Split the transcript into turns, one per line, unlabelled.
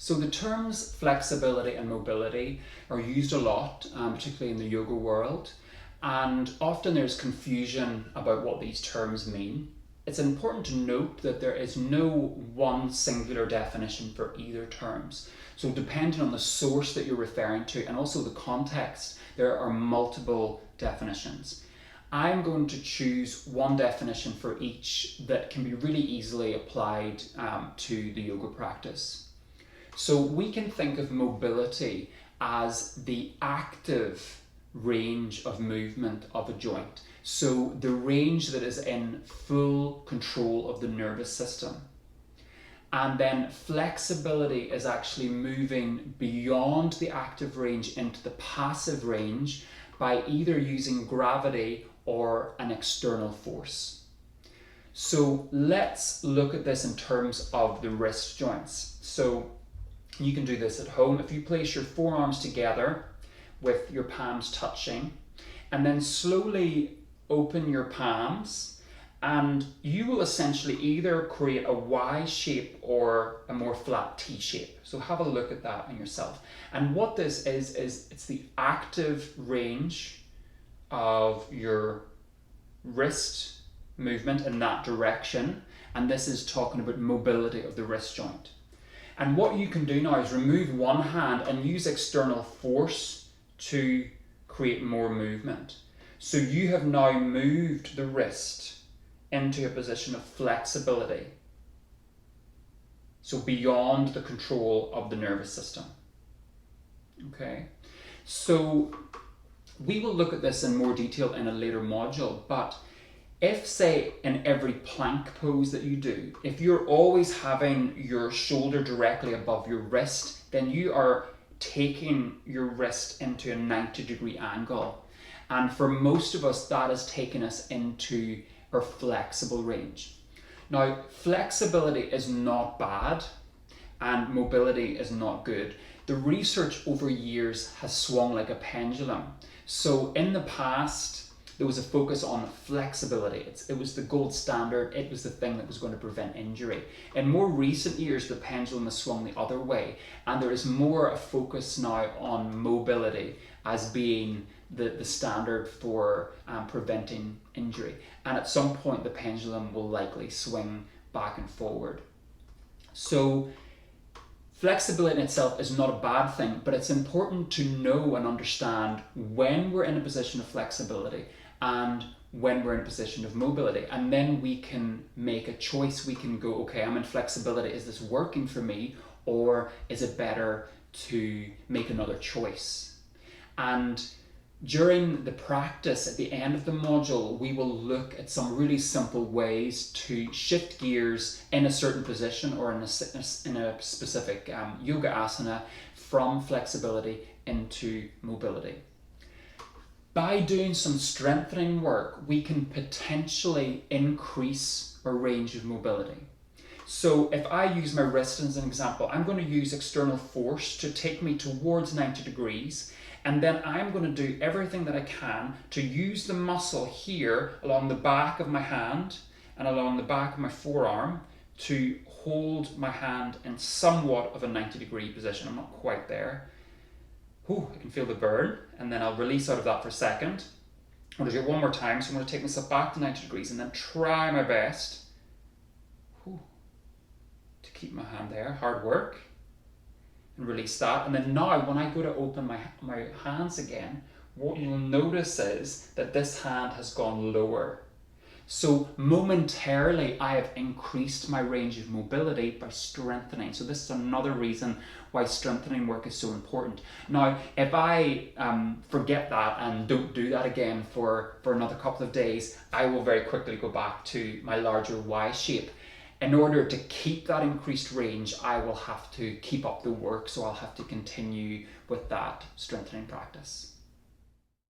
So the terms flexibility and mobility are used a lot, particularly in the yoga world, and often there's confusion about what these terms mean. It's important to note that there is no one singular definition for either terms. So depending on the source that you're referring to and also the context, there are multiple definitions. I'm going to choose one definition for each that can be really easily applied to the yoga practice. So we can think of mobility as the active range of movement of a joint. So the range that is in full control of the nervous system. And then flexibility is actually moving beyond the active range into the passive range by either using gravity or an external force. So let's look at this in terms of the wrist joints. So you can do this at home. If you place your forearms together with your palms touching, and then slowly open your palms, and you will essentially either create a Y shape or a more flat T shape. So have a look at that in yourself. And what this is it's the active range of your wrist movement in that direction. And this is talking about mobility of the wrist joint. And what you can do now is remove one hand and use external force to create more movement. So you have now moved the wrist into a position of flexibility. So beyond the control of the nervous system. Okay, so we will look at this in more detail in a later module, but if, say, in every plank pose that you do, if you're always having your shoulder directly above your wrist, then you are taking your wrist into a 90-degree angle. And for most of us, that has taken us into our flexible range. Now, flexibility is not bad and mobility is not good. The research over years has swung like a pendulum. So in the past, there was a focus on flexibility. It was the gold standard. It was the thing that was going to prevent injury. In more recent years, the pendulum has swung the other way, and there is more a focus now on mobility as being the standard for preventing injury. And at some point, the pendulum will likely swing back and forward. So flexibility in itself is not a bad thing, but it's important to know and understand when we're in a position of flexibility and when we're in a position of mobility. And then we can make a choice. We can go, okay, I'm in flexibility. Is this working for me? Or is it better to make another choice? And during the practice at the end of the module, we will look at some really simple ways to shift gears in a certain position or in a specific yoga asana from flexibility into mobility. By doing some strengthening work, we can potentially increase our range of mobility. So if I use my wrist as an example, I'm going to use external force to take me towards 90 degrees. And then I'm going to do everything that I can to use the muscle here along the back of my hand and along the back of my forearm to hold my hand in somewhat of a 90-degree position. I'm not quite there. Ooh, I can feel the burn, and then I'll release out of that for a second. I'm going to do it one more time, so I'm going to take myself back to 90 degrees and then try my best to keep my hand there. Hard work. And release that. And then now when I go to open my hands again, what you'll notice is that this hand has gone lower. So momentarily I have increased my range of mobility by strengthening. So this is another reason why strengthening work is so important. Now, if I forget that and don't do that again for another couple of days, I will very quickly go back to my larger Y shape. In order to keep that increased range, I will have to keep up the work, so I'll have to continue with that strengthening practice.